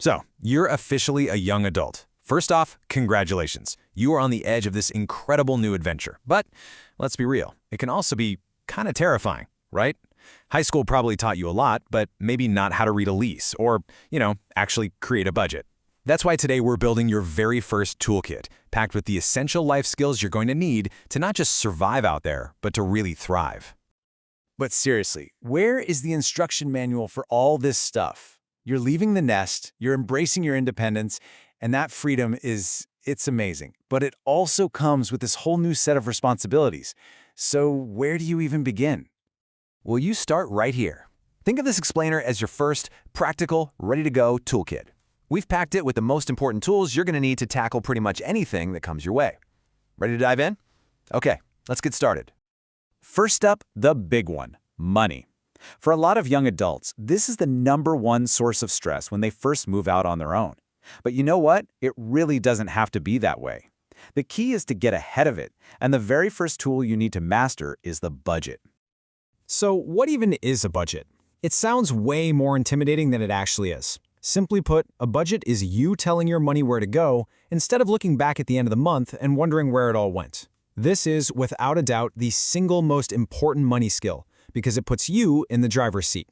So, you're officially a young adult. First off, congratulations. You are on the edge of this incredible new adventure. But let's be real, it can also be kind of terrifying, right? High school probably taught you a lot, but maybe not how to read a lease or, actually create a budget. That's why today we're building your very first toolkit, packed with the essential life skills you're going to need to not just survive out there, but to really thrive. But seriously, where is the instruction manual for all this stuff? You're leaving the nest, you're embracing your independence, and that freedom it's amazing. But it also comes with this whole new set of responsibilities. So where do you even begin? Well, you start right here. Think of this explainer as your first practical, ready-to-go toolkit. We've packed it with the most important tools you're going to need to tackle pretty much anything that comes your way. Ready to dive in? Okay, let's get started. First up, the big one, money. For a lot of young adults, this is the #1 source of stress when they first move out on their own. But you know what? It really doesn't have to be that way. The key is to get ahead of it, and the very first tool you need to master is the budget. So what even is a budget? It sounds way more intimidating than it actually is. Simply put, a budget is you telling your money where to go instead of looking back at the end of the month and wondering where it all went. This is, without a doubt, the single most important money skill because it puts you in the driver's seat.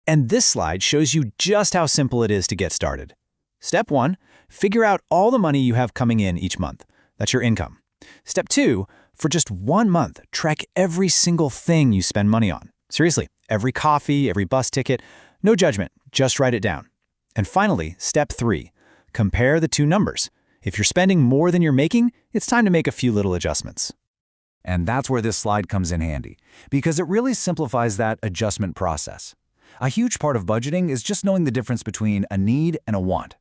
And this slide shows you just how simple it is to get started. Step 1, figure out all the money you have coming in each month. That's your income. Step 2, for just 1 month, track every single thing you spend money on. Seriously, every coffee, every bus ticket, no judgment, just write it down. And finally, step 3, compare the two numbers. If you're spending more than you're making, it's time to make a few little adjustments. And that's where this slide comes in handy, because it really simplifies that adjustment process. A huge part of budgeting is just knowing the difference between a need and a want.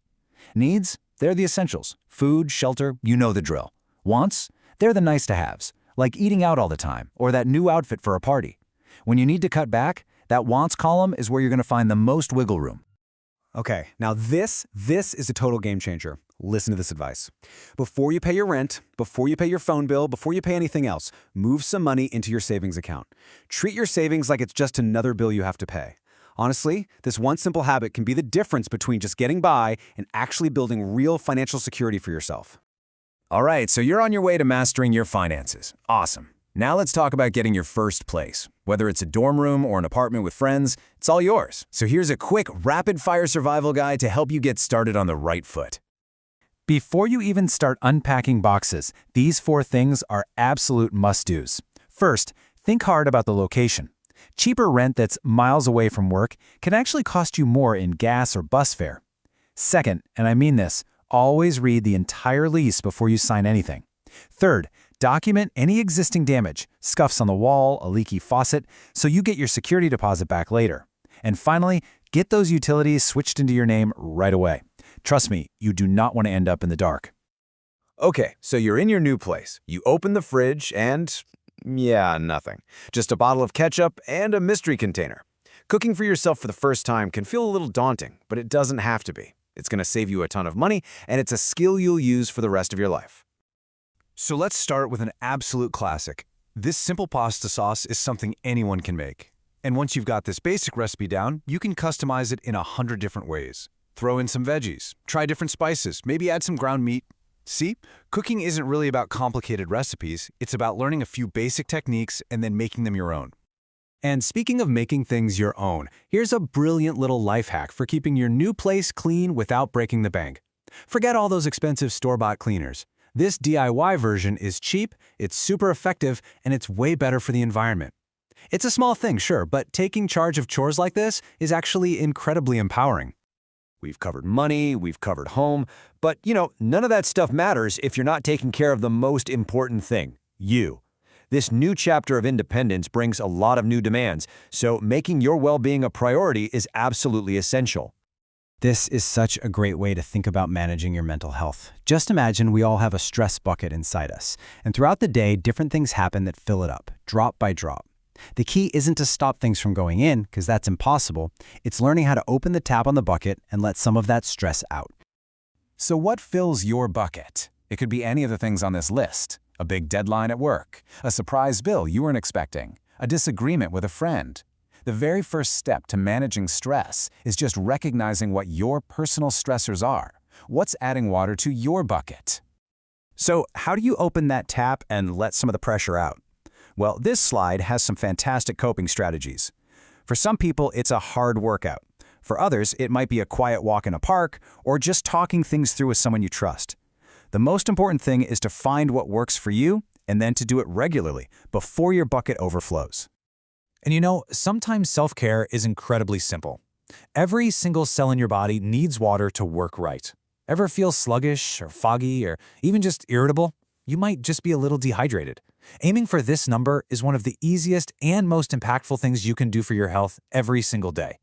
Needs, they're the essentials. Food, shelter, you know the drill. Wants, they're the nice-to-haves, like eating out all the time or that new outfit for a party. When you need to cut back, that wants column is where you're going to find the most wiggle room. Okay, now this is a total game changer. Listen to this advice. Before you pay your rent, before you pay your phone bill, before you pay anything else, move some money into your savings account. Treat your savings like it's just another bill you have to pay. Honestly, this one simple habit can be the difference between just getting by and actually building real financial security for yourself. All right, so you're on your way to mastering your finances. Awesome. Now let's talk about getting your first place. Whether it's a dorm room or an apartment with friends, it's all yours. So here's a quick, rapid-fire survival guide to help you get started on the right foot. Before you even start unpacking boxes, these 4 things are absolute must-dos. First, think hard about the location. Cheaper rent that's miles away from work can actually cost you more in gas or bus fare. Second, and I mean this, always read the entire lease before you sign anything. Third, document any existing damage, scuffs on the wall, a leaky faucet, so you get your security deposit back later. And finally, get those utilities switched into your name right away. Trust me, you do not want to end up in the dark. Okay, so you're in your new place. You open the fridge and, nothing. Just a bottle of ketchup and a mystery container. Cooking for yourself for the first time can feel a little daunting, but it doesn't have to be. It's going to save you a ton of money, and it's a skill you'll use for the rest of your life. So let's start with an absolute classic. This simple pasta sauce is something anyone can make. And once you've got this basic recipe down, you can customize it in 100 different ways. Throw in some veggies, try different spices, maybe add some ground meat. See, cooking isn't really about complicated recipes, it's about learning a few basic techniques and then making them your own. And speaking of making things your own, here's a brilliant little life hack for keeping your new place clean without breaking the bank. Forget all those expensive store-bought cleaners. This DIY version is cheap, it's super effective, and it's way better for the environment. It's a small thing, sure, but taking charge of chores like this is actually incredibly empowering. We've covered money, we've covered home, but none of that stuff matters if you're not taking care of the most important thing, you. This new chapter of independence brings a lot of new demands, so making your well-being a priority is absolutely essential. This is such a great way to think about managing your mental health. Just imagine we all have a stress bucket inside us, and throughout the day, different things happen that fill it up, drop by drop. The key isn't to stop things from going in, because that's impossible. It's learning how to open the tap on the bucket and let some of that stress out. So what fills your bucket? It could be any of the things on this list. A big deadline at work, a surprise bill you weren't expecting, a disagreement with a friend. The very first step to managing stress is just recognizing what your personal stressors are. What's adding water to your bucket? So how do you open that tap and let some of the pressure out? Well, this slide has some fantastic coping strategies. For some people, it's a hard workout. For others, it might be a quiet walk in a park or just talking things through with someone you trust. The most important thing is to find what works for you and then to do it regularly before your bucket overflows. And you know, sometimes self-care is incredibly simple. Every single cell in your body needs water to work right. Ever feel sluggish or foggy or even just irritable? You might just be a little dehydrated. Aiming for this number is one of the easiest and most impactful things you can do for your health every single day.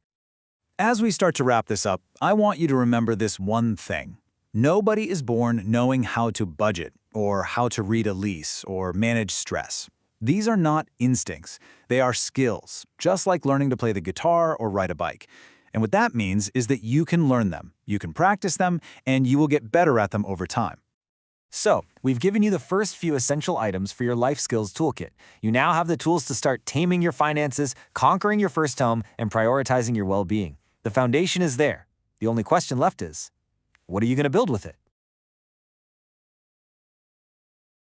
As we start to wrap this up, I want you to remember this one thing. Nobody is born knowing how to budget or how to read a lease or manage stress. These are not instincts. They are skills, just like learning to play the guitar or ride a bike. And what that means is that you can learn them, you can practice them, and you will get better at them over time. So, we've given you the first few essential items for your life skills toolkit. You now have the tools to start taming your finances, conquering your first home, and prioritizing your well-being. The foundation is there. The only question left is, what are you going to build with it?